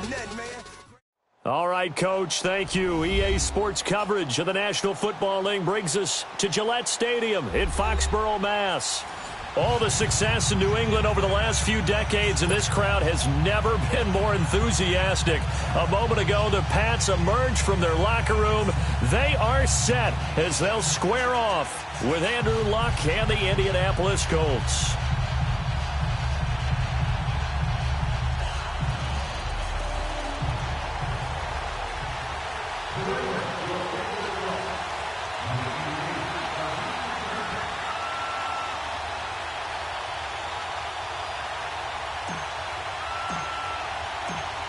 nothing, man. All right, Coach, thank you. EA Sports coverage of the National Football League brings us to Gillette Stadium in Foxborough, Mass. All the success in New England over the last few decades, and this crowd has never been more enthusiastic. A moment ago, the Pats emerged from their locker room. They are set as they'll square off with Andrew Luck and the Indianapolis Colts.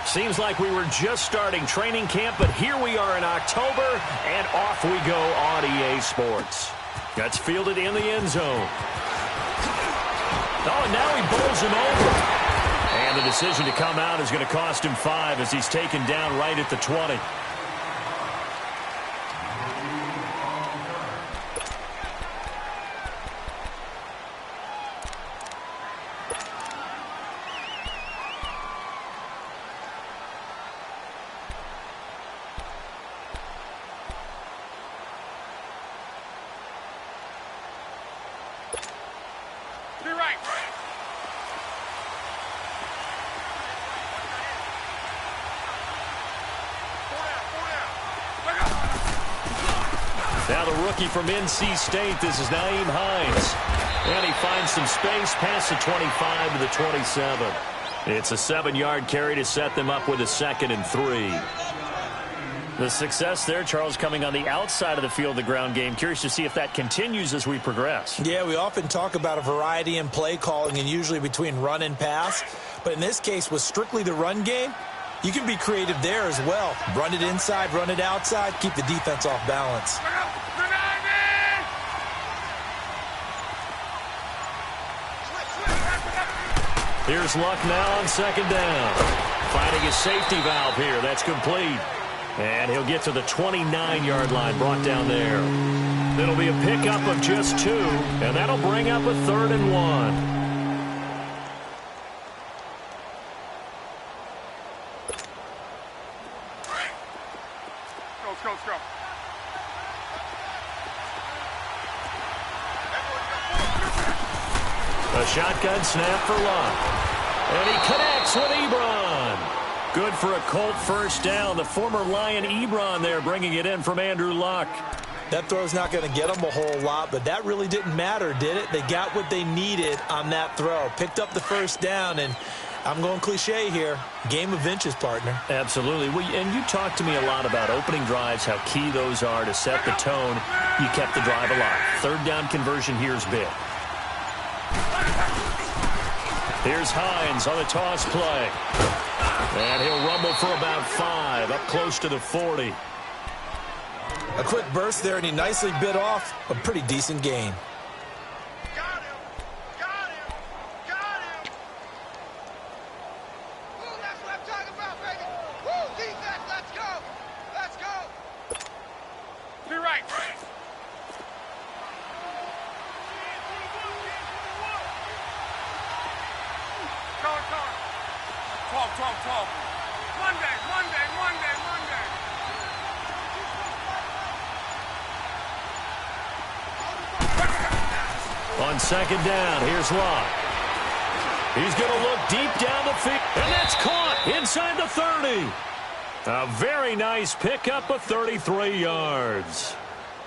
Seems like we were just starting training camp, but here we are in October, and off we go on EA Sports. That's fielded in the end zone. Oh, and now he bowls him over. And the decision to come out is going to cost him 5 as he's taken down right at the 20. Now the rookie from NC State, this is Nyheim Hines. And he finds some space past the 25 to the 27. It's a 7-yard carry to set them up with a 2nd and 3. The success there, Charles, coming on the outside of the field, the ground game. Curious to see if that continues as we progress. Yeah, we often talk about a variety in play calling and usually between run and pass. But in this case, with strictly the run game, you can be creative there as well. Run it inside, run it outside, keep the defense off balance. Here's Luck now on 2nd down. Finding his safety valve here. That's complete. And he'll get to the 29-yard line, brought down there. It'll be a pickup of just 2, and that'll bring up a 3rd and 1. Go. A shotgun snap for Luck. And he connects with Ebron. Good for a Colt first down. The former Lion Ebron there bringing it in from Andrew Luck. That throw's not going to get them a whole lot, but that really didn't matter, did it? They got what they needed on that throw. Picked up the first down, and I'm going cliche here. Game of inches, partner. Absolutely. And you talked to me a lot about opening drives, how key those are to set the tone. You kept the drive alive. 3rd down conversion here is big. Here's Hines on the toss play. And he'll rumble for about 5, up close to the 40. A quick burst there, and he nicely bit off a pretty decent gain. Got him. Woo, that's what I'm talking about, baby. Woo, defense, let's go. To your right. Talk. Monday. On 2nd down, here's Luck. He's going to look deep down the field, and that's caught inside the 30. A very nice pickup of 33 yards.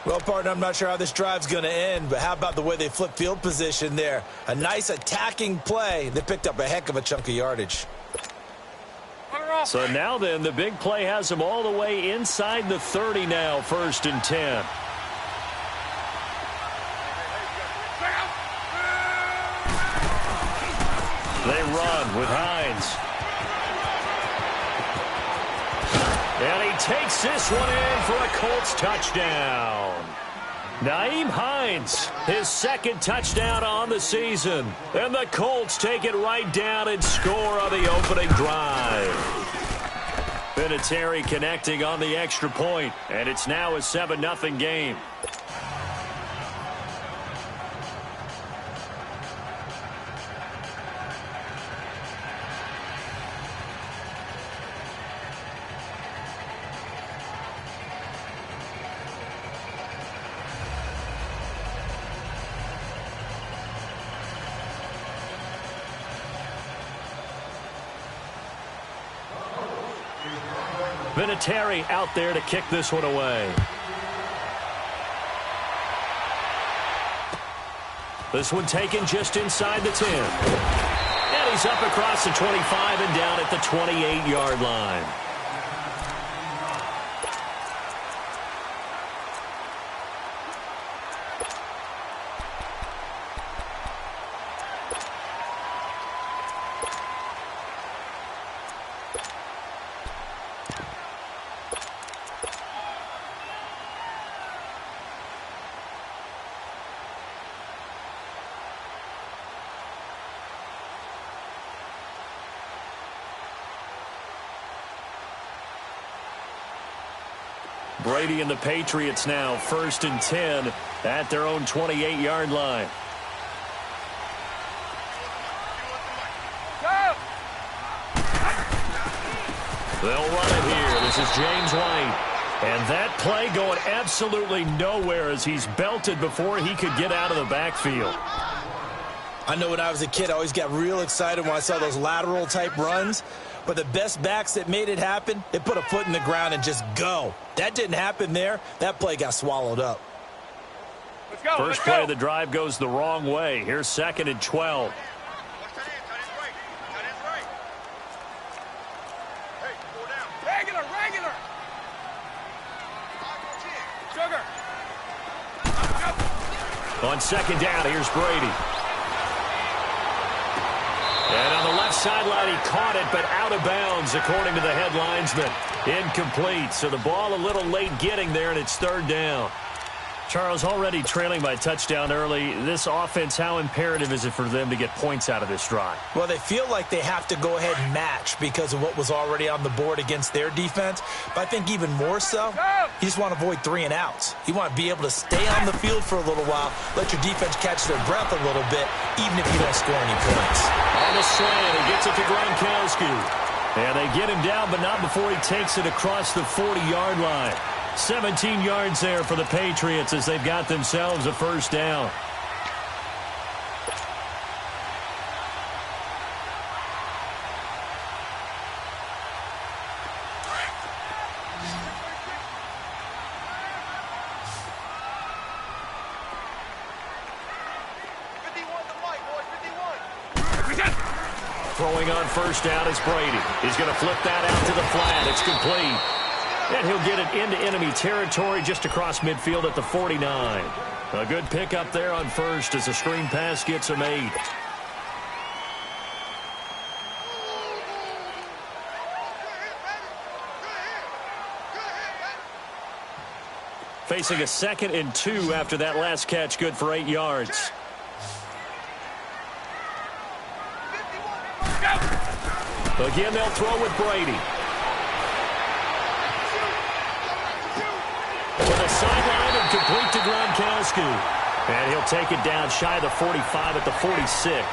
Well, partner, I'm not sure how this drive's going to end, but how about the way they flip field position there? A nice attacking play. They picked up a heck of a chunk of yardage. So now then, the big play has them all the way inside the 30 now, 1st and 10. They run with Hines. And he takes this one in for a Colts touchdown. Nyheim Hines, his 2nd touchdown on the season. And the Colts take it right down and score on the opening drive. Vinatieri connecting on the extra point, and it's now a 7-0 game. Vinatieri out there to kick this one away. This one taken just inside the 10. And he's up across the 25 and down at the 28-yard line. Brady and the Patriots now 1st and 10 at their own 28-yard line. They'll run it here. This is James White. And that play going absolutely nowhere as he's belted before he could get out of the backfield. I know when I was a kid, I always got real excited when I saw those lateral-type runs. But the best backs that made it happen, they put a foot in the ground and just go. That didn't happen there. That play got swallowed up. Let's go. First play of the drive goes the wrong way. Here's 2nd and 12. Regular. Sugar. On 2nd down, here's Brady. And on the left sideline, he caught it, but out of bounds, according to the head linesman. Incomplete, so the ball a little late getting there, and it's 3rd down. Charles, already trailing by touchdown early. This offense, how imperative is it for them to get points out of this drive? Well, they feel like they have to go ahead and match because of what was already on the board against their defense. But I think even more so, you just want to avoid 3 and outs. You want to be able to stay on the field for a little while, let your defense catch their breath a little bit, even if you don't score any points. On the slant, he gets it to Gronkowski. And they get him down, but not before he takes it across the 40-yard line. 17 yards there for the Patriots as they've got themselves a 1st down. Throwing on 1st down is Brady. He's going to flip that out to the flat. It's complete. And he'll get it into enemy territory just across midfield at the 49. A good pickup there on 1st as the screen pass gets him 8. Facing a 2nd and 2 after that last catch, good for 8 yards. Again, they'll throw with Brady. To the sideline and complete to Gronkowski. And he'll take it down shy of the 45 at the 46.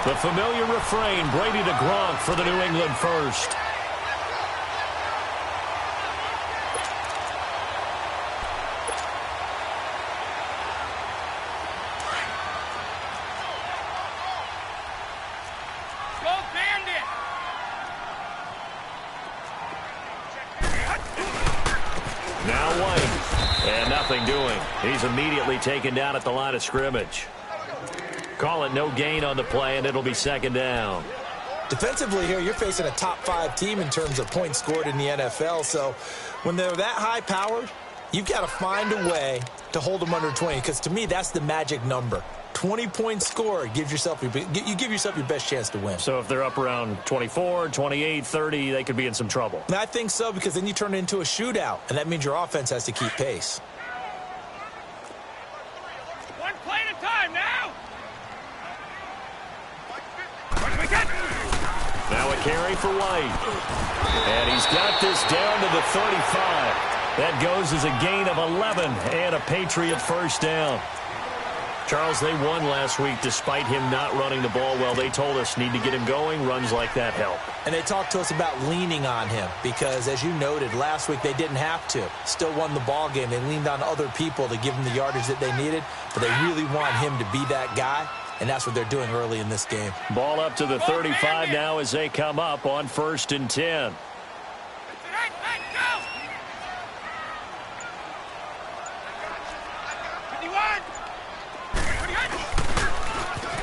The familiar refrain, Brady to Gronk for the New England 1st. He's immediately taken down at the line of scrimmage. Call it no gain on the play, and it'll be 2nd down. Defensively here, you're facing a top 5 team in terms of points scored in the NFL. So when they're that high-powered, you've got to find a way to hold them under 20, because to me, that's the magic number. 20 points scored, you give yourself your best chance to win. So if they're up around 24, 28, 30, they could be in some trouble. And I think so, because then you turn it into a shootout, and that means your offense has to keep pace. One play at a time now. Now a carry for White. And he's got this down to the 35. That goes as a gain of 11 and a Patriot 1st down. Charles, they won last week despite him not running the ball well. They told us need to get him going. Runs like that help. And they talked to us about leaning on him because, as you noted, last week they didn't have to. Still won the ball game. They leaned on other people to give them the yardage that they needed, but they really want him to be that guy, and that's what they're doing early in this game. Ball up to the 35 now as they come up on 1st and 10.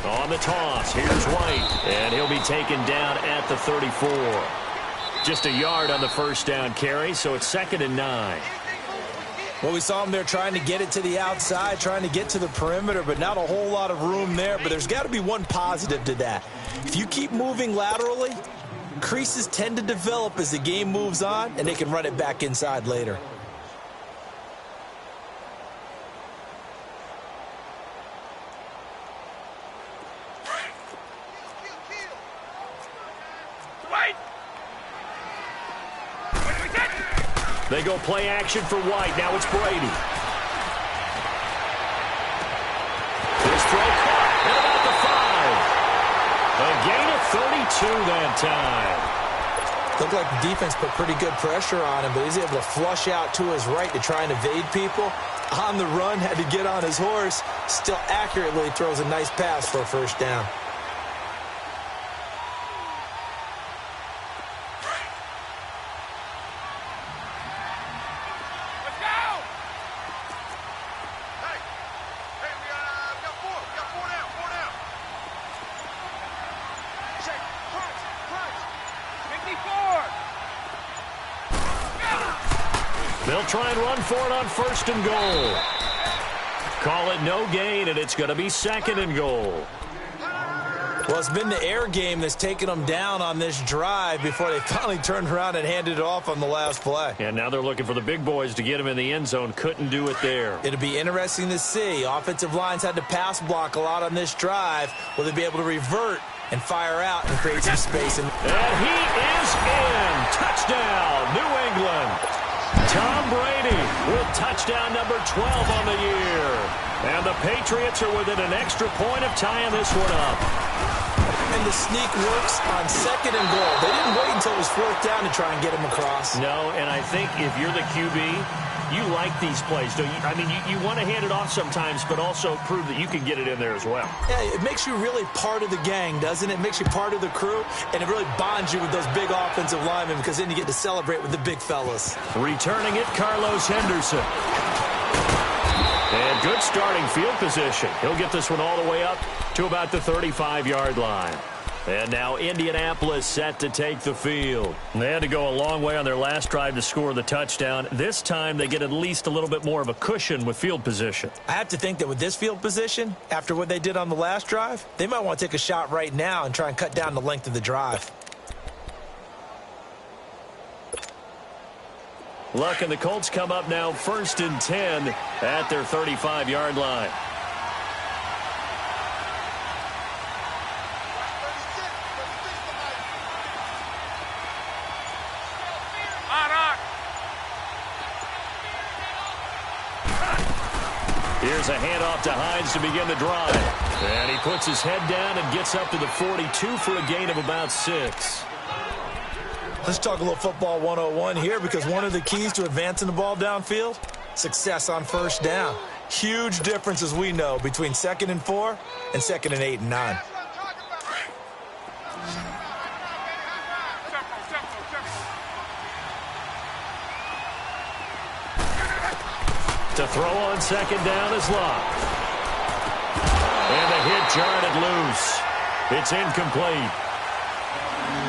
On the toss, here's White, and he'll be taken down at the 34. Just a yard on the first down carry, so it's 2nd and 9. Well, we saw him there trying to get it to the outside, trying to get to the perimeter, but not a whole lot of room there. But there's got to be one positive to that. If you keep moving laterally, creases tend to develop as the game moves on, and they can run it back inside later. They go play action for White. Now it's Brady. This throw caught at about the 5. A gain of 32 that time. Looked like the defense put pretty good pressure on him, but he's able to flush out to his right to try and evade people. On the run, had to get on his horse. Still accurately throws a nice pass for a first down. They'll try and run for it on 1st and goal. Call it no gain, and it's going to be 2nd and goal. Well, it's been the air game that's taken them down on this drive before they finally turned around and handed it off on the last play. And now they're looking for the big boys to get him in the end zone. Couldn't do it there. It'll be interesting to see. Offensive lines had to pass block a lot on this drive. Will they be able to revert and fire out and create some space? And he is in. Touchdown, New England. Tom Brady with touchdown number 12 on the year. And the Patriots are within an extra point of tying this one up. And the sneak works on 2nd and goal. They didn't wait until it was 4th down to try and get him across. No, and I think if you're the QB, you like these plays, don't you? I mean, you want to hand it off sometimes, but also prove that you can get it in there as well. Yeah, it makes you really part of the gang, doesn't it? It makes you part of the crew, and it really bonds you with those big offensive linemen because then you get to celebrate with the big fellas. Returning it, Carlos Henderson. And good starting field position. He'll get this one all the way up to about the 35-yard line. And now Indianapolis set to take the field. They had to go a long way on their last drive to score the touchdown. This time they get at least a little bit more of a cushion with field position. I have to think that with this field position, after what they did on the last drive, they might want to take a shot right now and try and cut down the length of the drive. Luck and the Colts come up now 1st and 10 at their 35-yard line. Here's a handoff to Hines to begin the drive. And he puts his head down and gets up to the 42 for a gain of about 6. Let's talk a little football 101 here because one of the keys to advancing the ball downfield, success on 1st down. Huge difference, as we know, between 2nd and 4 and 2nd and 8 and 9. To throw on 2nd down is Locke. And the hit jarred it loose. It's incomplete.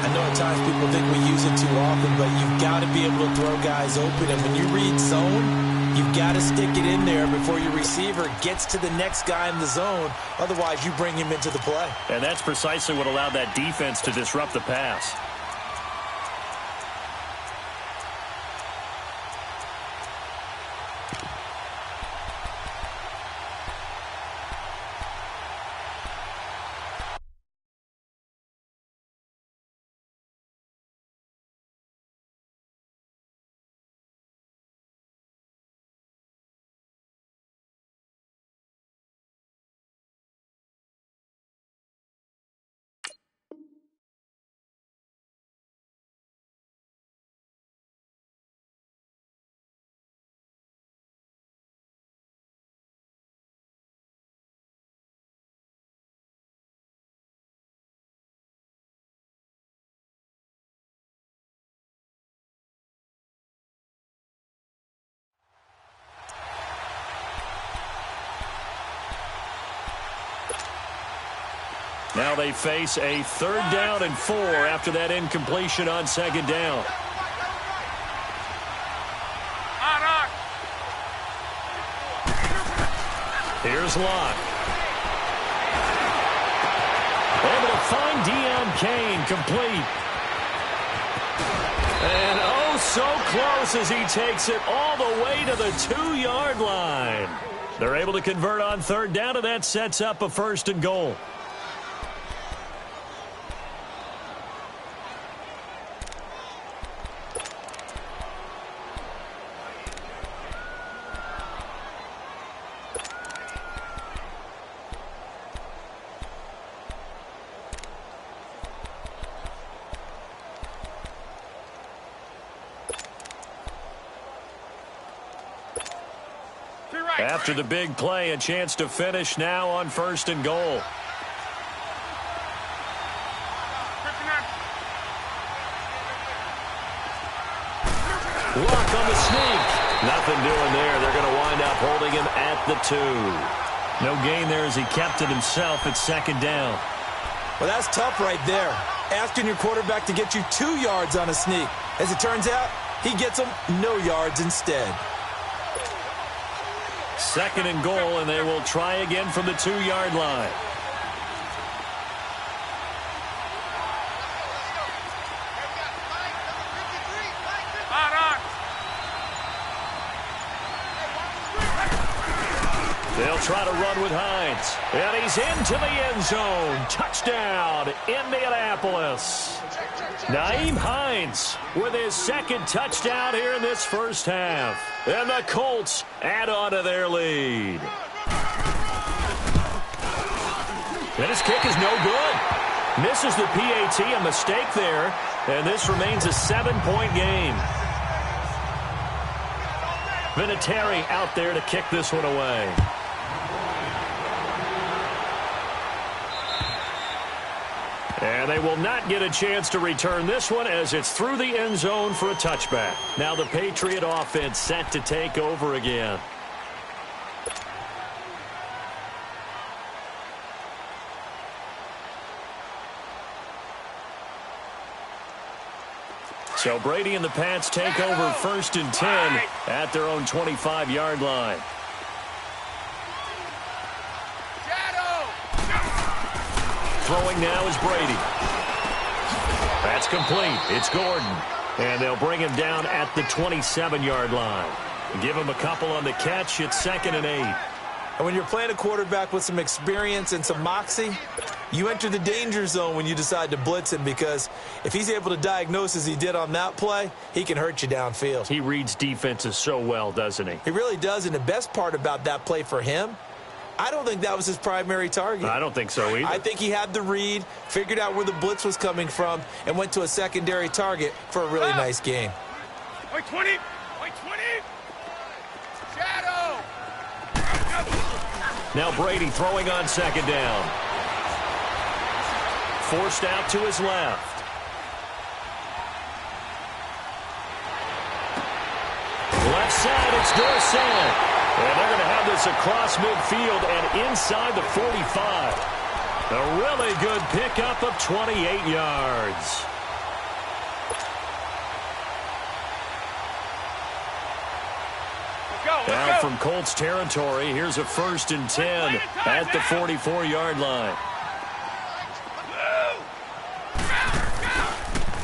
I know at times people think we use it too often, but you've got to be able to throw guys open. And when you read zone, you've got to stick it in there before your receiver gets to the next guy in the zone. Otherwise, you bring him into the play. And that's precisely what allowed that defense to disrupt the pass. Now they face a 3rd down and 4 after that incompletion on 2nd down. Here's Locke. Able to find Deion Kane, complete. And oh, so close as he takes it all the way to the 2-yard line. They're able to convert on 3rd down, and that sets up a 1st and goal. After the big play, a chance to finish now on 1st and goal. Lock on the sneak. Nothing doing there. They're going to wind up holding him at the 2. No gain there as he kept it himself at 2nd down. Well, that's tough right there. Asking your quarterback to get you 2 yards on a sneak. As it turns out, he gets them no yards instead. 2nd and goal, and they will try again from the 2-yard line. They'll try to run with Hines. And he's into the end zone. Touchdown, Indianapolis. Nyheim Hines with his 2nd touchdown here in this 1st half. And the Colts add on to their lead. And his kick is no good. Misses the PAT, a mistake there. And this remains a 7-point game. Vinatieri out there to kick this one away. And they will not get a chance to return this one as it's through the end zone for a touchback. Now the Patriot offense set to take over again. So Brady and the Pats take over 1st and 10 at their own 25-yard line. Throwing now is Brady. That's complete. It's Gordon. And they'll bring him down at the 27-yard line. Give him a couple on the catch. It's 2nd and 8. And when you're playing a quarterback with some experience and some moxie, you enter the danger zone when you decide to blitz him, because if he's able to diagnose as he did on that play, he can hurt you downfield. He reads defenses so well, doesn't he? He really does, and the best part about that play for him, I don't think that was his primary target. I don't think so either. I think he had the read, figured out where the blitz was coming from, and went to a secondary target for a really nice game. Wait, 20. Wait, 20. Shadow. Now Brady throwing on 2nd down. Forced out to his left. Left side, it's Dorsett. And they're going to have this across midfield and inside the 45. A really good pickup of 28 yards. Now from Colts territory, here's a 1st and 10 at the 44-yard line.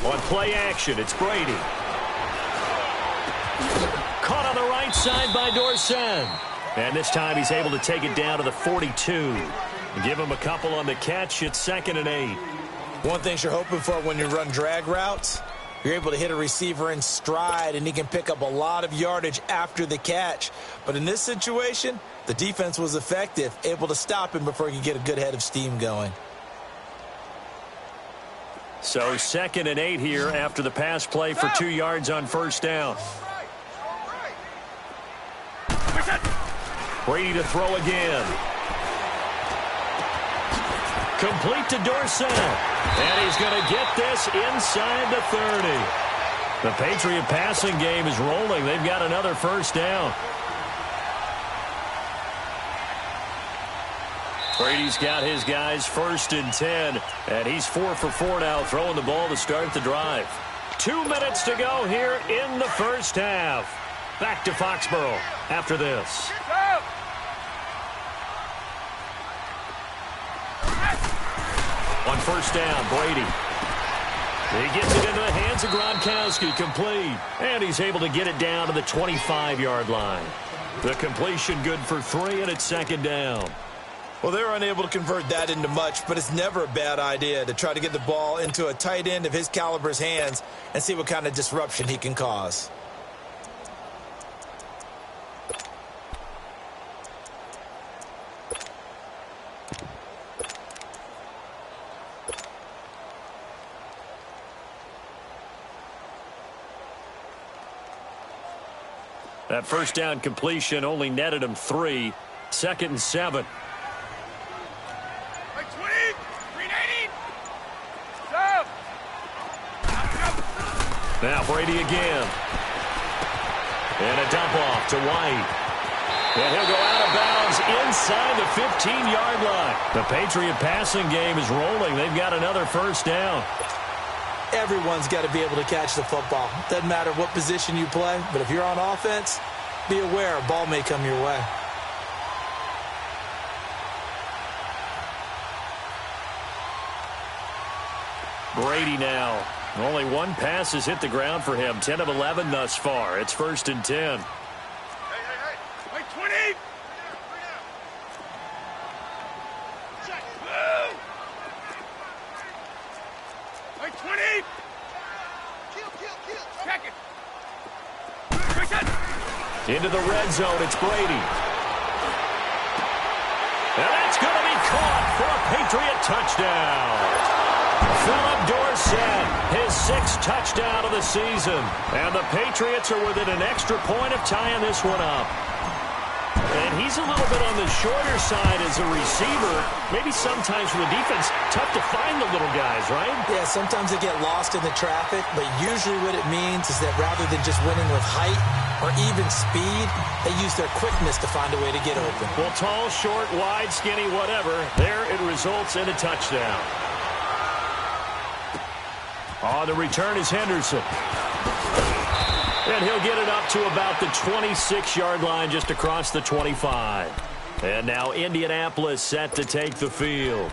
On play action, it's Brady. Caught on the right side by Dorsett. And this time he's able to take it down to the 42. Give him a couple on the catch. It's 2nd and 8. One thing you're hoping for when you run drag routes, you're able to hit a receiver in stride, and he can pick up a lot of yardage after the catch. But in this situation, the defense was effective, able to stop him before he could get a good head of steam going. So 2nd and 8 here after the pass play for 2 yards on 1st down. Brady to throw again. Complete to Dorsett. And he's going to get this inside the 30. The Patriot passing game is rolling. They've got another 1st down. Brady's got his guys 1st and 10, and he's 4 for 4 now, throwing the ball to start the drive. 2 minutes to go here in the first half. Back to Foxborough after this. On 1st down, Brady. He gets it into the hands of Gronkowski, complete. And he's able to get it down to the 25-yard line. The completion good for 3, and it's 2nd down. Well, they're unable to convert that into much, but it's never a bad idea to try to get the ball into a tight end of his caliber's hands and see what kind of disruption he can cause. That 1st down completion only netted him 3. 2nd and 7. Now Brady again. And a dump off to White. And he'll go out of bounds inside the 15-yard line. The Patriot passing game is rolling. They've got another 1st down. Everyone's got to be able to catch the football. Doesn't matter what position you play, but if you're on offense, be aware a ball may come your way. Brady now. Only 1 pass has hit the ground for him. 10 of 11 thus far. It's 1st and 10. Wait, 20! Check. Wait, 20! Kill. Check it. Into the red zone, it's Brady. And that's going to be caught for a Patriot touchdown. Philip Dorsett, his 6th touchdown of the season. And the Patriots are within an extra point of tying this one up. And he's a little bit on the shorter side as a receiver. Maybe sometimes for the defense, tough to find the little guys, right? Yeah, sometimes they get lost in the traffic, but usually what it means is that rather than just winning with height or even speed, they use their quickness to find a way to get open. Well, tall, short, wide, skinny, whatever, there it results in a touchdown. On the return is Henderson. And he'll get it up to about the 26-yard line just across the 25. And now Indianapolis set to take the field.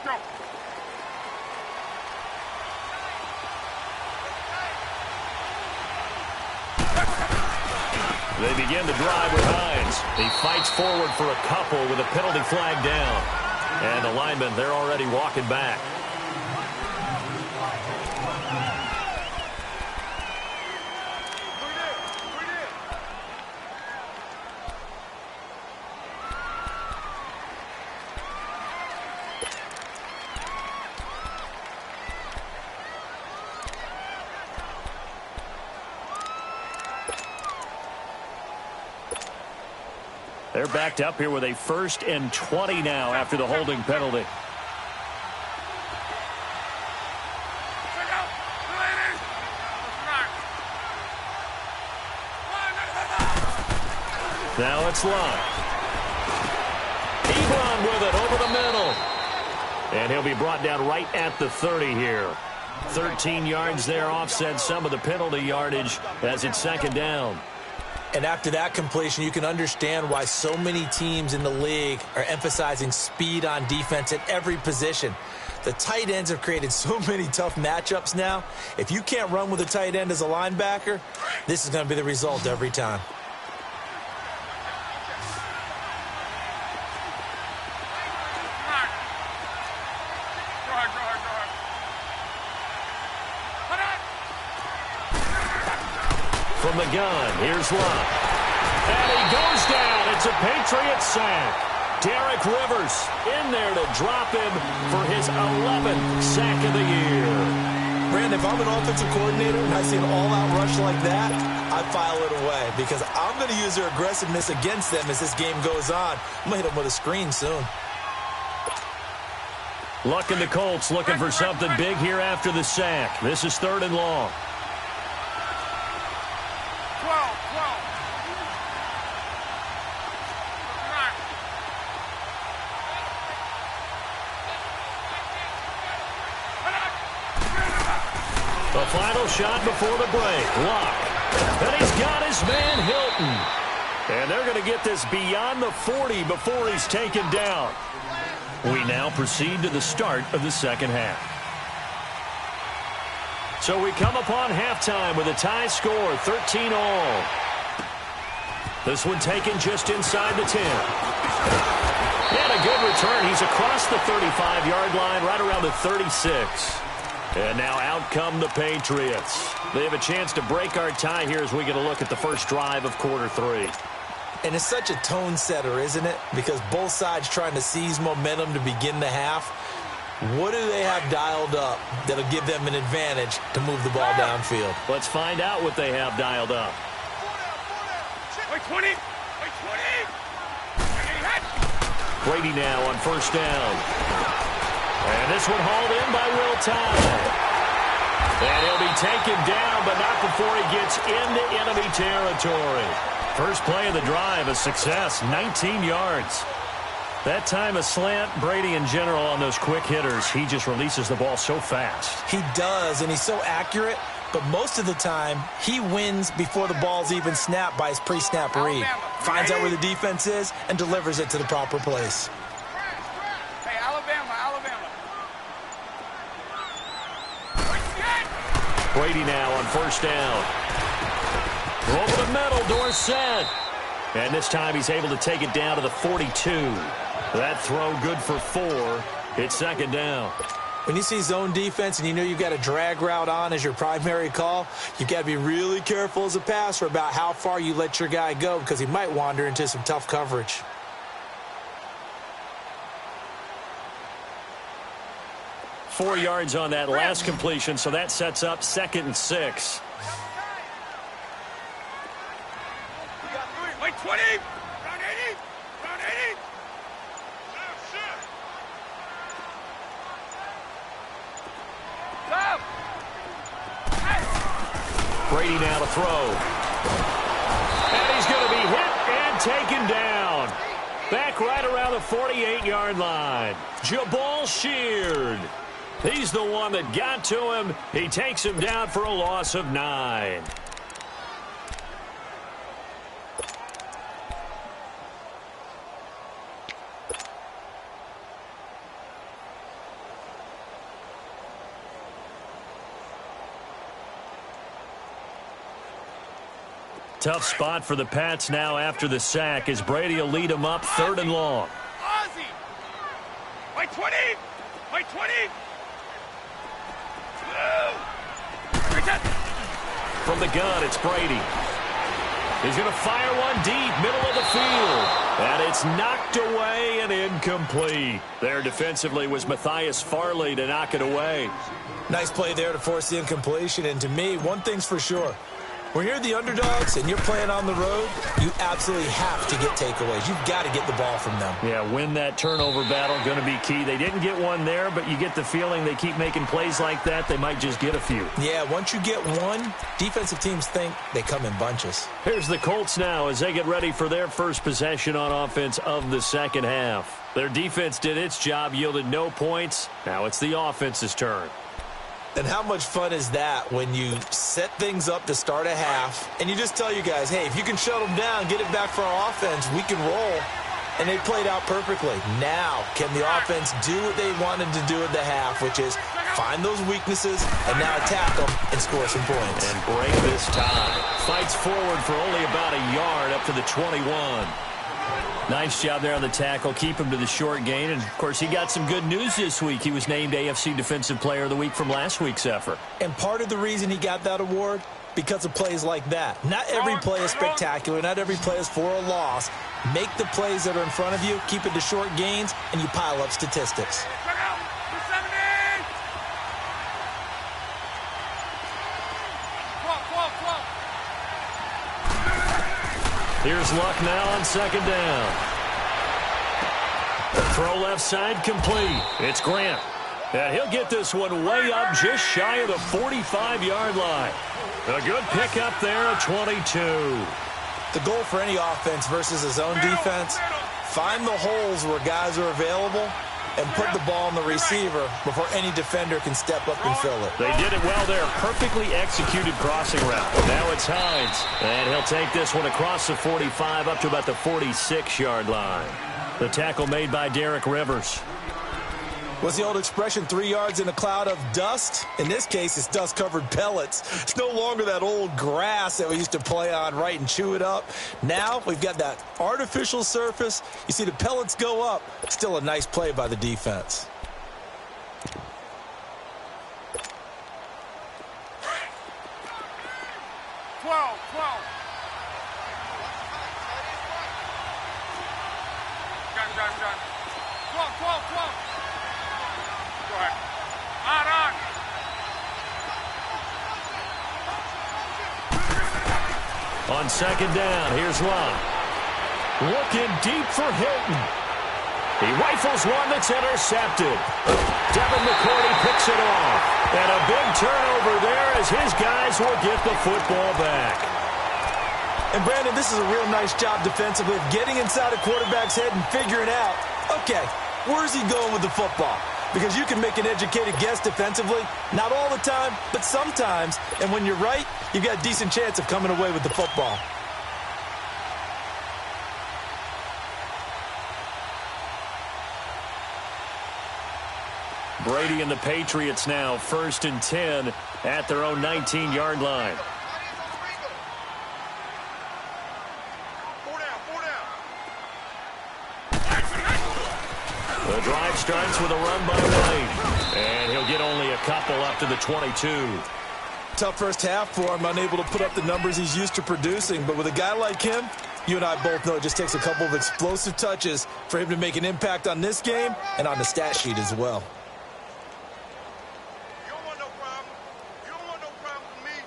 Go. They begin to drive with Hines. He fights forward for a couple with a penalty flag down. And the linemen, they're already walking back. They're backed up here with a 1st and 20 now after the holding penalty. Now it's Lott. Ebron with it over the middle. And he'll be brought down right at the 30 here. 13 yards there, offset some of the penalty yardage as it's 2nd down. And after that completion, you can understand why so many teams in the league are emphasizing speed on defense at every position. The tight ends have created so many tough matchups now. If you can't run with a tight end as a linebacker, this is going to be the result every time. From the gun, here's Lott. And he goes down. It's a Patriot sack. Derek Rivers in there to drop him for his 11th sack of the year. Brandon, if I'm an offensive coordinator and I see an all-out rush like that, I file it away because I'm going to use their aggressiveness against them as this game goes on. I'm going to hit them with a screen soon. Looking the Colts looking for something big here after the sack. This is 3rd and long. 12. The final shot before the break. Luck. And he's got his man Hilton. And they're going to get this beyond the 40 before he's taken down. We now proceed to the start of the second half. So we come upon halftime with a tie score, 13 all. This one taken just inside the 10. And a good return. He's across the 35-yard line, right around the 36. And now out come the Patriots. They have a chance to break our tie here as we get a look at the first drive of quarter 3. And it's such a tone setter, isn't it? Because both sides trying to seize momentum to begin the half. What do they have dialed up that'll give them an advantage to move the ball downfield? Let's find out what they have dialed up. Wait, 20. Brady now on first down. And this one hauled in by Will Tye. And he'll be taken down, but not before he gets into enemy territory. First play of the drive, a success, 19 yards. That time a slant. Brady in general on those quick hitters, he just releases the ball so fast. He does, and he's so accurate, but most of the time he wins before the ball's even snapped by his pre-snap read. Finds out where the defense is and delivers it to the proper place. Hey, Alabama. Brady now on first down. Over the middle, Dorsett. And this time he's able to take it down to the 42. That throw good for 4. It's second down. When you see zone defense and you know you've got a drag route on as your primary call, you've got to be really careful as a passer about how far you let your guy go because he might wander into some tough coverage. Four yards on that last completion, so that sets up 2nd and 6. Wait, 20. Round 80. Stop. Brady now to throw. And he's going to be hit and taken down. Back right around the 48-yard line. Jabal Sheard. He's the one that got to him. He takes him down for a loss of 9. Tough spot for the Pats now after the sack as Brady will lead them up 3rd and long. Ozzie. Wait, 20. Wait, 20. From the gun, it's Brady. He's going to fire one deep, middle of the field. And it's knocked away and incomplete. There defensively was Matthias Farley to knock it away. Nice play there to force the incompletion. And to me, one thing's for sure. When you're the underdogs and you're playing on the road, you absolutely have to get takeaways. You've got to get the ball from them. Yeah, win that turnover battle, going to be key. They didn't get one there, but you get the feeling they keep making plays like that, they might just get a few. Yeah, once you get one, defensive teams think they come in bunches. Here's the Colts now as they get ready for their first possession on offense of the second half. Their defense did its job, yielded no points. Now it's the offense's turn. And how much fun is that when you set things up to start a half and you just tell you guys, hey, if you can shut them down, get it back for our offense, we can roll. And they played out perfectly. Now, can the offense do what they wanted to do at the half, which is find those weaknesses and now attack them and score some points. And break this tie. Fights forward for only about a yard up to the 21. Nice job there on the tackle. Keep him to the short gain. And, of course, he got some good news this week. He was named AFC Defensive Player of the Week from last week's effort. And part of the reason he got that award, because of plays like that. Not every play is spectacular. Not every play is for a loss. Make the plays that are in front of you, keep it to short gains, and you pile up statistics. Here's Luck now on second down. Throw left side complete. It's Grant. And he'll get this one way up just shy of the 45-yard line. A good pickup there at 22. The goal for any offense versus his own defense, find the holes where guys are available and put the ball on the receiver before any defender can step up and fill it. They did it well there. Perfectly executed crossing route. Now it's Hines. And he'll take this one across the 45 up to about the 46-yard line. The tackle made by Derek Rivers. What's the old expression, 3 yards in a cloud of dust? In this case, it's dust-covered pellets. It's no longer that old grass that we used to play on, right, and chew it up. Now we've got that artificial surface. You see the pellets go up. Still a nice play by the defense. On second down, here's Love. Looking deep for Hilton. He rifles one that's intercepted. Devin McCourty picks it off. And a big turnover there as his guys will get the football back. And, Brandon, this is a real nice job defensively of getting inside a quarterback's head and figuring out, okay, where's he going with the football? Because you can make an educated guess defensively, not all the time, but sometimes. And when you're right, you've got a decent chance of coming away with the football. Brady and the Patriots now 1st and 10 at their own 19-yard line. The drive starts with a run by White. And he'll get only a couple up to the 22. Tough first half for him, unable to put up the numbers he's used to producing. But with a guy like him, you and I both know it just takes a couple of explosive touches for him to make an impact on this game and on the stat sheet as well. You don't want no problem. You don't want no problem with me.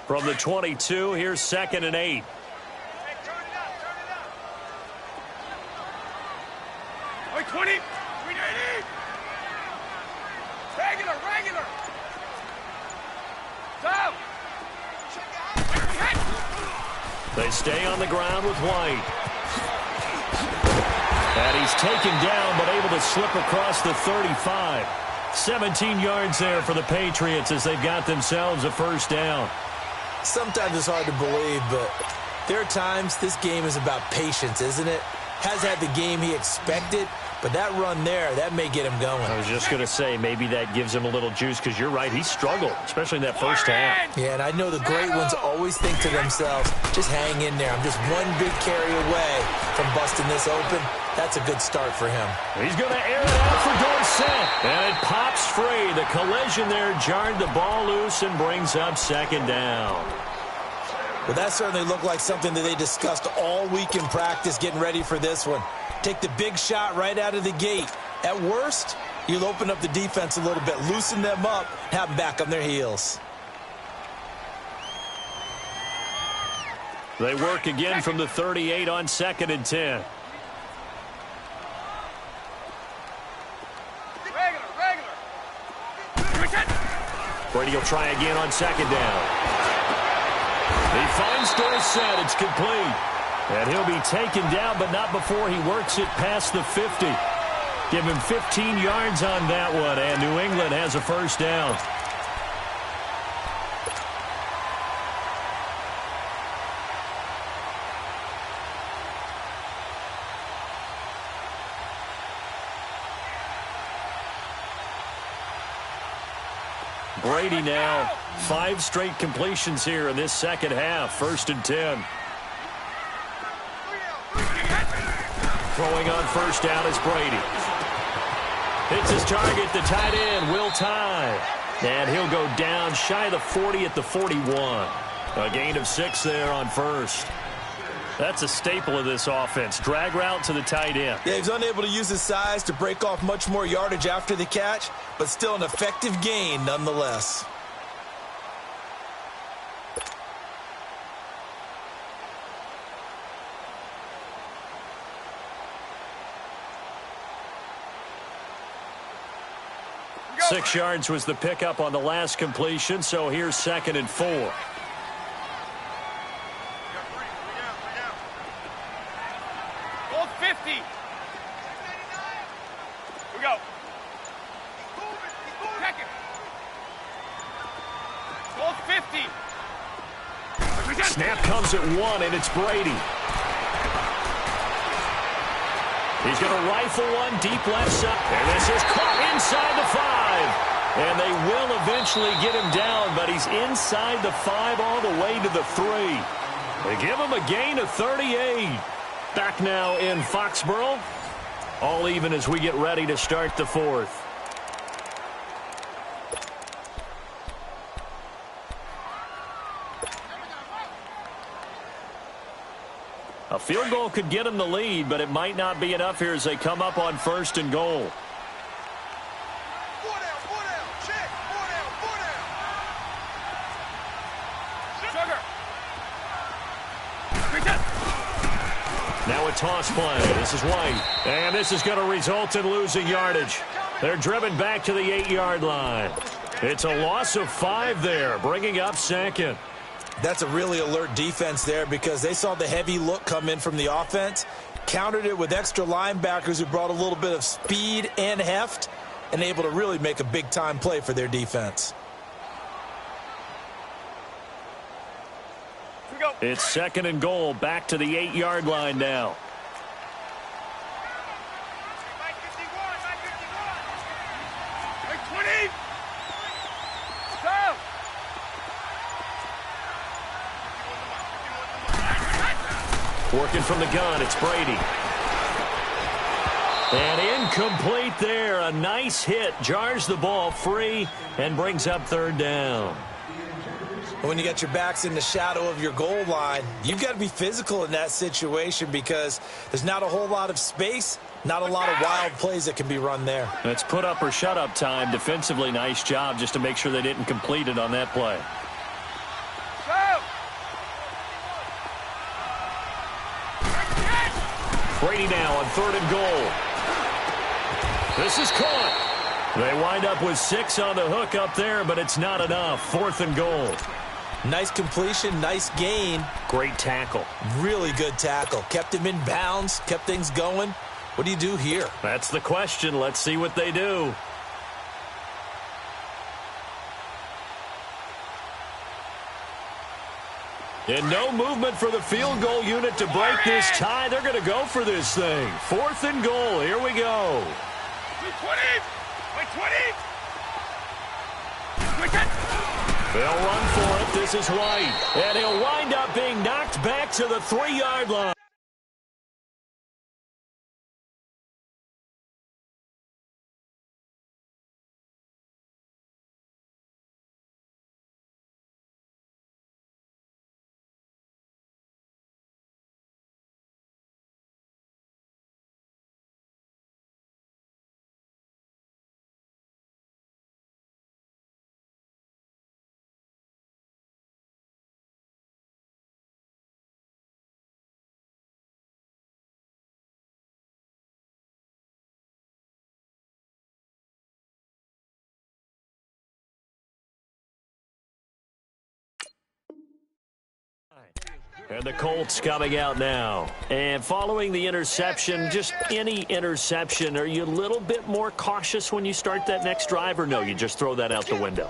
From the 22, here's 2nd and 8. Hey, turn it up, turn it up. Wait, 20. 380. Regular, regular. Stop. They stay on the ground with White. And he's taken down but able to slip across the 35. 17 yards there for the Patriots as they've got themselves a first down. Sometimes it's hard to believe, but there are times this game is about patience, isn't it? Has had the game he expected, but that run there, that may get him going. I was just going to say, maybe that gives him a little juice because you're right, he struggled, especially in that first half. Yeah, and I know the great ones always think to themselves, just hang in there. I'm just one big carry away from busting this open. That's a good start for him. He's going to air it out for Dorsett. And it pops free. The collision there jarred the ball loose and brings up 2nd down. Well, that certainly looked like something that they discussed all week in practice getting ready for this one. Take the big shot right out of the gate. At worst, you'll open up the defense a little bit, loosen them up, have them back on their heels. They work again from the 38 on 2nd and 10. Brady will try again on 2nd down. He finds Dorsett. It's complete. And he'll be taken down, but not before he works it past the 50. Give him 15 yards on that one, and New England has a first down. Brady now 5 straight completions here in this second half. 1st and 10. Throwing on first down is Brady. Hits his target, the tight end, Will Tye. And he'll go down shy of the 40 at the 41. A gain of 6 there on first. That's a staple of this offense. Drag route to the tight end. Yeah, he's unable to use his size to break off much more yardage after the catch, but still an effective gain nonetheless. 6 yards was the pickup on the last completion, so here's 2nd and 4. Ball 50. Here we go. Check it. Ball 50. Snap comes at 1, and it's Brady. He's going to rifle one deep left side. And this is caught inside the 5. And they will eventually get him down, but he's inside the 5 all the way to the 3. They give him a gain of 38. Back now in Foxborough. All even as we get ready to start the 4th. A field goal could get them the lead, but it might not be enough here as they come up on 1st and goal. 4 down, 4 down. Check. 4 down, 4 down. Sugar. Now a toss play. This is White. And this is going to result in losing yardage. They're driven back to the 8-yard line. It's a loss of 5 there, bringing up 2nd. That's a really alert defense there because they saw the heavy look come in from the offense, countered it with extra linebackers who brought a little bit of speed and heft, and able to really make a big-time play for their defense. Here we go. It's 2nd and goal, back to the 8-yard line now. Mike 51, Mike 51. Mike 20. Go. Working from the gun, it's Brady. And incomplete there. A nice hit. Jars the ball free and brings up 3rd down. When you get your backs in the shadow of your goal line, you've got to be physical in that situation because there's not a whole lot of space, not a lot of wild plays that can be run there. It's put up or shut up time. Defensively, nice job just to make sure they didn't complete it on that play. Go. Brady now on 3rd and goal. This is caught. They wind up with 6 on the hook up there, but it's not enough. 4th and goal. Nice completion, nice gain. Great tackle. Really good tackle. Kept him in bounds, kept things going. What do you do here? That's the question. Let's see what they do. And no movement for the field goal unit to break this tie. They're going to go for this thing. 4th and goal. Here we go. 20. Mike 20. They'll run for it. This is White. And he'll wind up being knocked back to the 3-yard line. And the Colts coming out now. And following the interception, just any interception, are you a little bit more cautious when you start that next drive, or no, you just throw that out the window?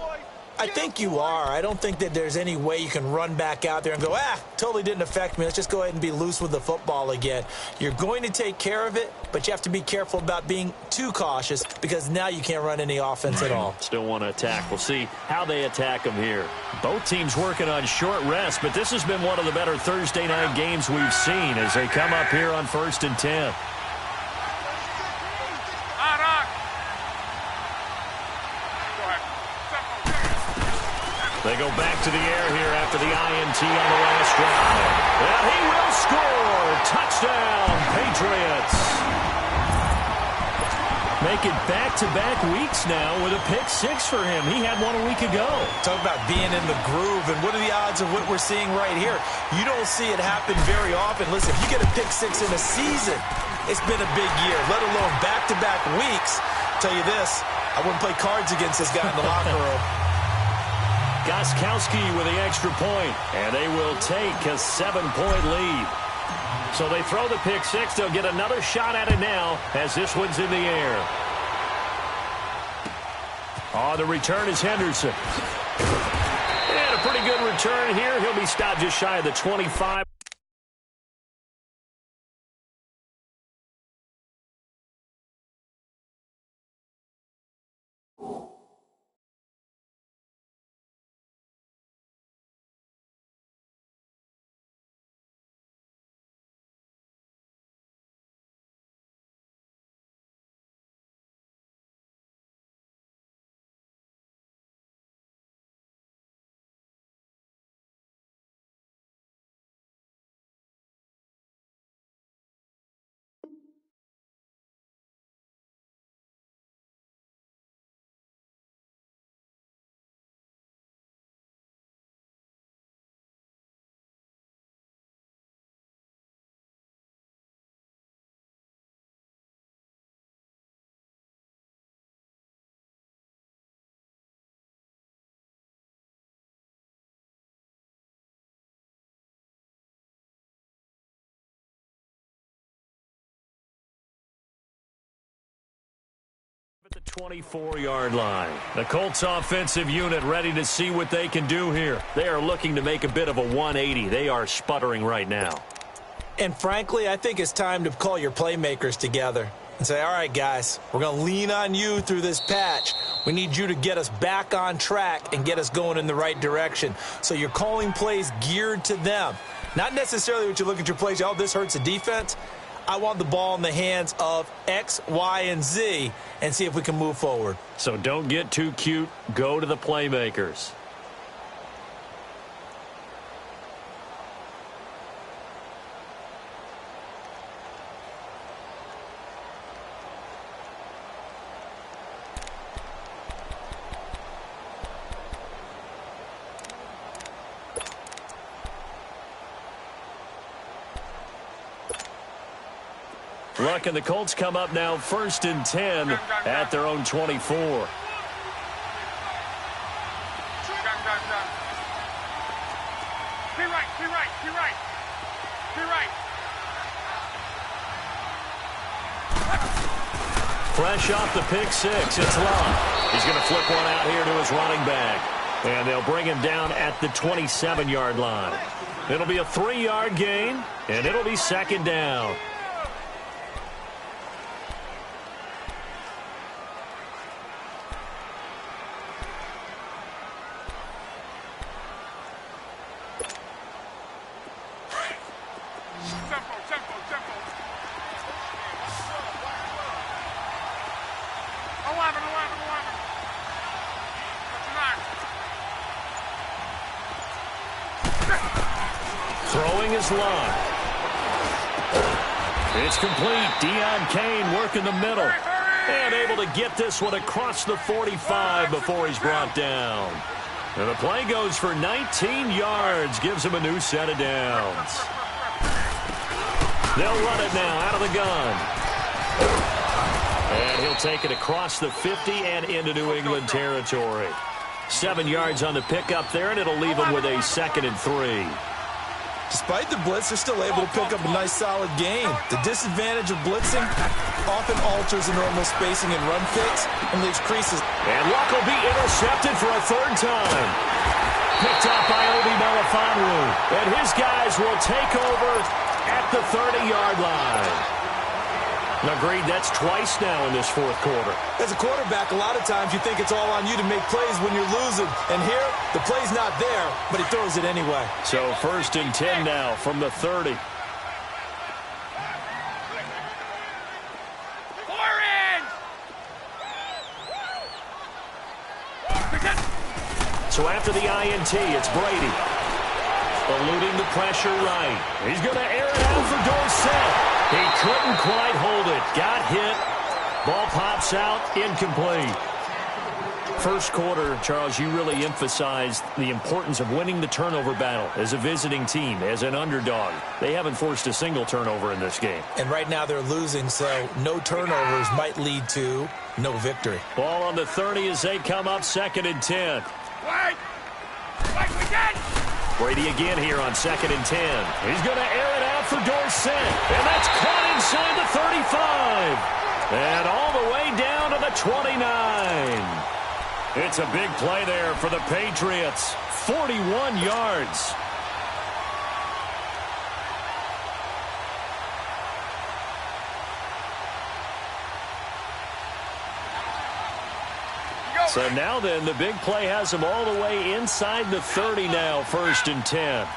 I think you are. I don't think that there's any way you can run back out there and go, totally didn't affect me. Let's just go ahead and be loose with the football again. You're going to take care of it, but you have to be careful about being too cautious because now you can't run any offense at all. Still want to attack. We'll see how they attack them here. Both teams working on short rest, but this has been one of the better Thursday night games we've seen as they come up here on 1st and 10. They go back to the air here after the INT on the last drive. And he will score. Touchdown, Patriots. Make it back-to-back weeks now with a pick 6 for him. He had one a week ago. Talk about being in the groove, and what are the odds of what we're seeing right here? You don't see it happen very often. Listen, if you get a pick 6 in a season, it's been a big year, let alone back-to-back weeks. Tell you this, I wouldn't play cards against this guy in the locker room. Gostkowski with the extra point, and they will take a 7-point lead. So they throw the pick six. They'll get another shot at it now as this one's in the air. Oh, the return is Henderson. And a pretty good return here. He'll be stopped just shy of the 25. At the 24-yard line. The Colts offensive unit ready to see what they can do here. They are looking to make a bit of a 180. They are sputtering right now. And frankly, I think it's time to call your playmakers together and say, all right, guys, we're going to lean on you through this patch. We need you to get us back on track and get us going in the right direction. So you're calling plays geared to them. Not necessarily what you look at your plays, oh, this hurts the defense. I want the ball in the hands of X, Y, and Z and see if we can move forward. So don't get too cute. Go to the playmakers. Luck and the Colts come up now 1st and 10 at their own 24. Be right, be right, be right. Be right. Fresh off the pick six, it's Love. He's going to flip one out here to his running back. And they'll bring him down at the 27-yard line. It'll be a 3-yard gain, and it'll be 2nd down. Throwing his line. It's complete. Deion Kane working the middle. And able to get this one across the 45 before he's brought down. And the play goes for 19 yards. Gives him a new set of downs. They'll run it now out of the gun. And he'll take it across the 50 and into New England territory. 7 yards on the pickup there, and it'll leave him with a 2nd and 3. Despite the blitz, they're still able to pick up a nice, solid gain. The disadvantage of blitzing often alters the normal spacing and run fits and leaves creases. And Luck will be intercepted for a 3rd time. Picked up by Obi Melifonwu. And his guys will take over at the 30-yard line. Agreed, that's twice now in this 4th quarter. As a quarterback, a lot of times you think it's all on you to make plays when you're losing. And here, the play's not there, but he throws it anyway. So 1st and 10 now from the 30. So after the INT, it's Brady. Eluding the pressure right. He's going to air it out for Dorsett. He couldn't quite hold it. Got hit. Ball pops out. Incomplete. First quarter, Charles, you really emphasized the importance of winning the turnover battle as a visiting team, as an underdog. They haven't forced a single turnover in this game. And right now they're losing, so no turnovers might lead to no victory. Ball on the 30 as they come up 2nd and 10. Wait, we did! Brady again here on 2nd and 10. He's going to air it out for Dorsett, and that's caught inside the 35. And all the way down to the 29. It's a big play there for the Patriots. 41 yards. So now then, the big play has them all the way inside the 30 now, 1st and 10.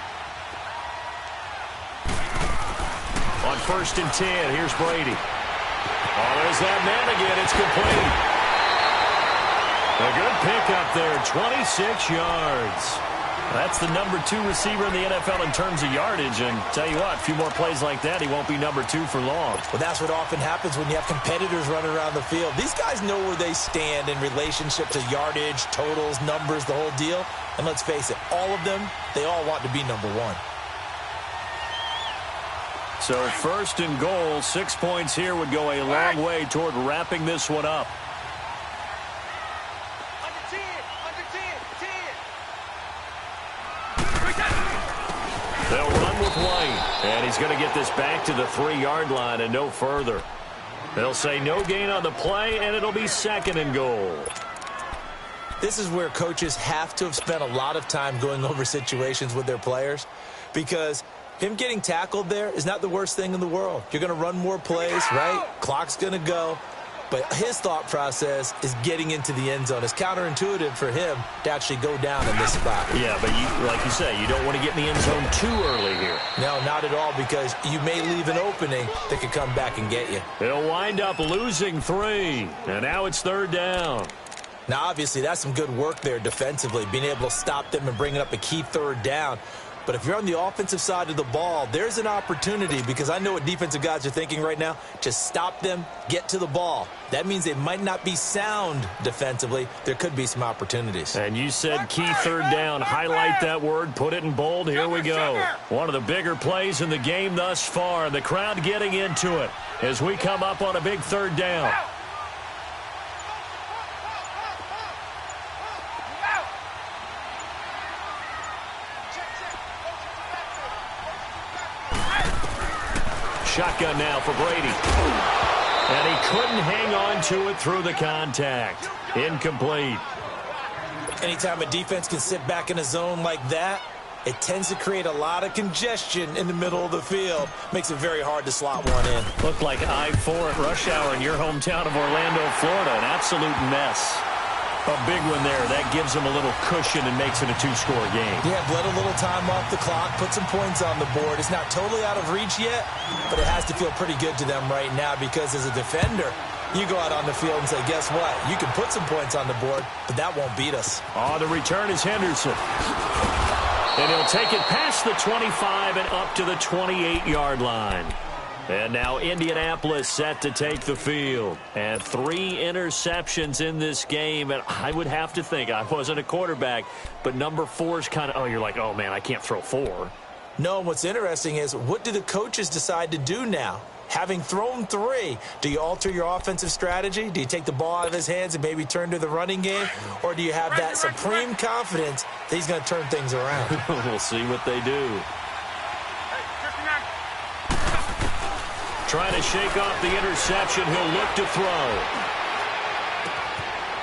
On 1st and 10, here's Brady. Oh, there's that man again. It's complete. A good pickup there, 26 yards. That's the number 2 receiver in the NFL in terms of yardage. And tell you what, a few more plays like that, he won't be number 2 for long. Well, that's what often happens when you have competitors running around the field. These guys know where they stand in relationship to yardage, totals, numbers, the whole deal. And let's face it, all of them, they all want to be number 1. So 1st and goal, 6 points here would go a long way toward wrapping this one up. They'll run with White, and he's going to get this back to the 3-yard line and no further. They'll say no gain on the play, and it'll be 2nd and goal. This is where coaches have to have spent a lot of time going over situations with their players, because him getting tackled there is not the worst thing in the world. You're going to run more plays, right? Clock's going to go. But his thought process is getting into the end zone. It's counterintuitive for him to actually go down in this spot. Yeah, but like you say, you don't want to get in the end zone too early here. No, not at all, because you may leave an opening that could come back and get you. They'll wind up losing 3, and now it's 3rd down. Now, obviously, that's some good work there defensively, being able to stop them and bringing up a key 3rd down. But if you're on the offensive side of the ball, there's an opportunity, because I know what defensive guys are thinking right now. Just stop them, get to the ball. That means they might not be sound defensively. There could be some opportunities. And you said key 3rd down. Highlight that word. Put it in bold. Here we go. One of the bigger plays in the game thus far. The crowd getting into it as we come up on a big 3rd down. Shotgun now for Brady. And he couldn't hang on to it through the contact. Incomplete. Anytime a defense can sit back in a zone like that, it tends to create a lot of congestion in the middle of the field. Makes it very hard to slot one in. Looked like I-4 at rush hour in your hometown of Orlando, Florida. An absolute mess. A big one there. That gives them a little cushion and makes it a 2-score game. Yeah, bled a little time off the clock, put some points on the board. It's not totally out of reach yet, but it has to feel pretty good to them right now, because as a defender, you go out on the field and say, guess what? You can put some points on the board, but that won't beat us. Oh, the return is Henderson. And he'll take it past the 25 and up to the 28-yard line. And now Indianapolis set to take the field. And 3 interceptions in this game. And I would have to think, I wasn't a quarterback, but number 4 is kind of, oh, you're like, oh, man, I can't throw 4. No, what's interesting is, what do the coaches decide to do now? Having thrown 3, do you alter your offensive strategy? Do you take the ball out of his hands and maybe turn to the running game? Or do you have that supreme confidence that he's going to turn things around? We'll see what they do. Trying to shake off the interception. He'll look to throw.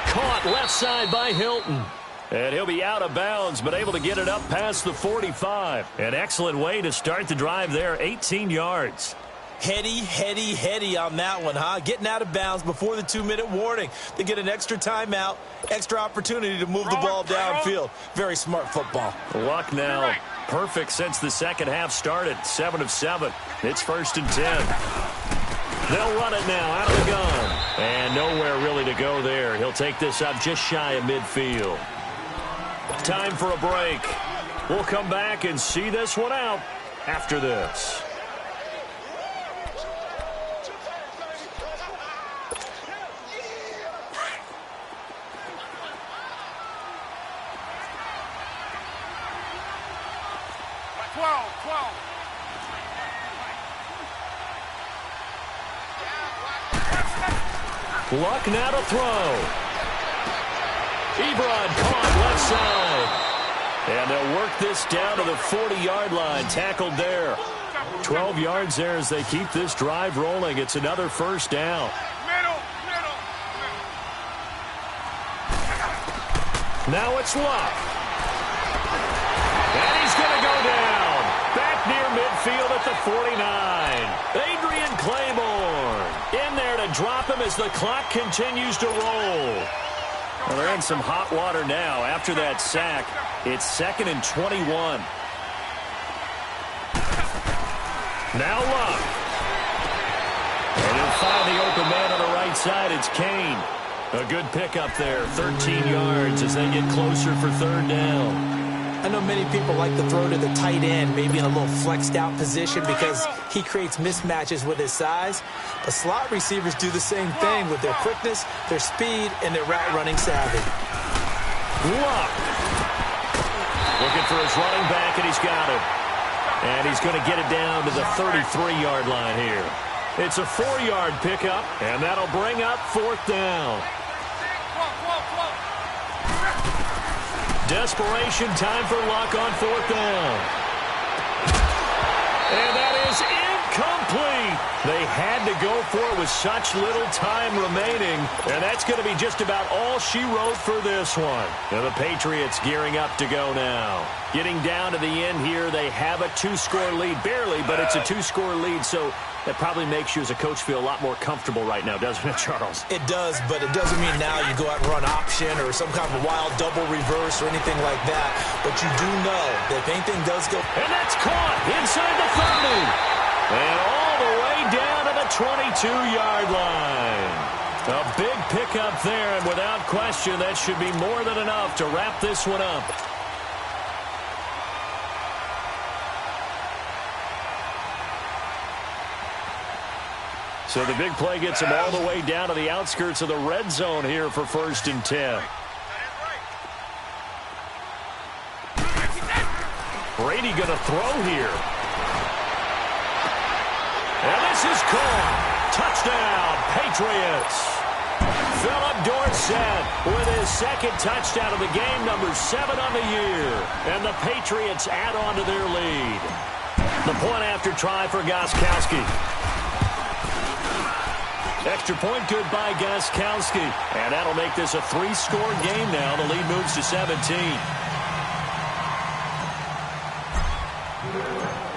Caught left side by Hilton. And he'll be out of bounds, but able to get it up past the 45. An excellent way to start the drive there, 18 yards. Heady on that one, huh? Getting out of bounds before the 2-minute warning. They get an extra timeout, extra opportunity to move the ball downfield. Very smart football. Luck now. Perfect since the second half started. 7 of 7. It's 1st and 10. They'll run it now out of the gun. And nowhere really to go there. He'll take this up just shy of midfield. Time for a break. We'll come back and see this one out after this. Luck now to throw. Ebron caught left side. And they'll work this down to the 40-yard line. Tackled there. 12 yards there as they keep this drive rolling. It's another first down. Now it's Luck. And he's going to go down. Back near midfield at the 49. Adrian Claiborne in there to drop him as the clock continues to roll. Well, they're in some hot water now after that sack. It's 2nd and 21. Now Luck. And he'll find the open man on the right side. It's Kane. A good pickup there. 13 yards as they get closer for 3rd down. I know many people like to throw to the tight end, maybe in a little flexed out position because he creates mismatches with his size. But slot receivers do the same thing with their quickness, their speed, and their route running savvy. Luck. Looking for his running back, and he's got him. And he's going to get it down to the 33-yard line here. It's a 4-yard pickup, and that'll bring up 4th down. Desperation time for Luck on 4th down. And that is incomplete. They had to go for it with such little time remaining. And that's going to be just about all she wrote for this one. Now the Patriots gearing up to go now. Getting down to the end here, they have a 2-score lead. Barely, but it's a 2-score lead, so that probably makes you as a coach feel a lot more comfortable right now, doesn't it, Charles? It does, but it doesn't mean now you go out and run option or some kind of wild double reverse or anything like that. But you do know that if anything does go... And that's caught inside the 30. And all the way down to the 22-yard line. A big pickup there, and without question, that should be more than enough to wrap this one up. So the big play gets him all the way down to the outskirts of the red zone here for 1st and 10. Brady going to throw here. And this is caught. Touchdown, Patriots. Philip Dorsett with his 2nd touchdown of the game, number 7 on the year. And the Patriots add on to their lead. The point after try for Gostkowski. Extra point good by Gostkowski. And that'll make this a 3-score game now. The lead moves to 17.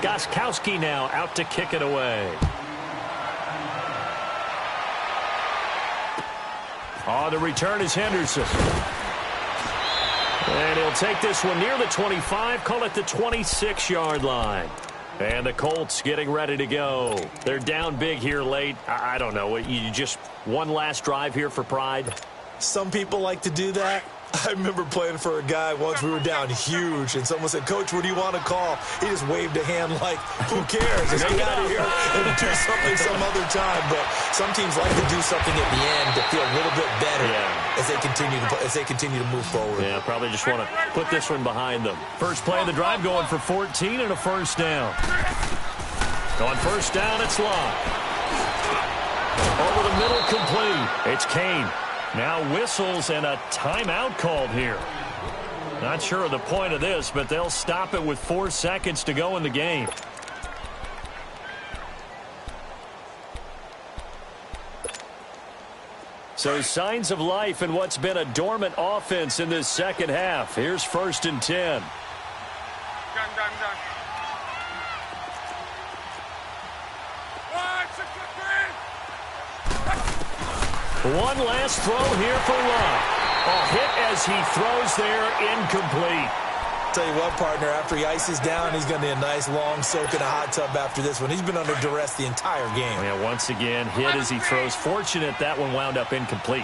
Gostkowski now out to kick it away. On the return is Henderson. And he'll take this one near the 25, call it the 26-yard line. And the Colts getting ready to go. They're down big here late. I don't know. You just one last drive here for pride? Some people like to do that. I remember playing for a guy once. We were down huge, and someone said, "Coach, what do you want to call?" He just waved a hand like, who cares? Just get out of here and do something some other time. But some teams like to do something at the end to feel a little bit better as they continue to move forward. Yeah, probably just want to put this one behind them. First play of the drive going for 14 and a 1st down. On 1st down, it's Luck. Over the middle, complete. It's Kane. Now whistles and a timeout called here. Not sure of the point of this, but they'll stop it with 4 seconds to go in the game. So signs of life in what's been a dormant offense in this 2nd half. Here's 1st and 10. One last throw here for Luck. A hit as he throws there, incomplete. Tell you what, partner, after he ices down, he's going to need a nice long soak in a hot tub after this one. He's been under duress the entire game. Yeah, once again, hit as he throws. Fortunate that one wound up incomplete.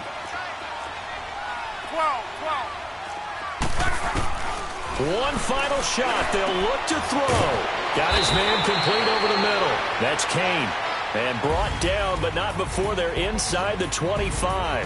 One final shot. They'll look to throw. Got his man complete over the middle. That's Kane. And brought down, but not before they're inside the 25.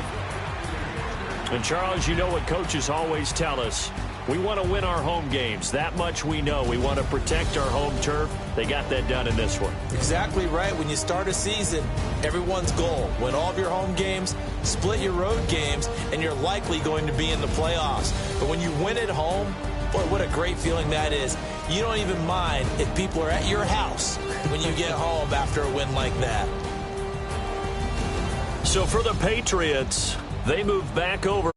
And, Charles, you know what coaches always tell us. We want to win our home games. That much we know. We want to protect our home turf. They got that done in this one. Exactly right. When you start a season, everyone's goal, win all of your home games, split your road games, and you're likely going to be in the playoffs. But when you win at home, boy, what a great feeling that is. You don't even mind if people are at your house when you get home after a win like that. So for the Patriots, they move back over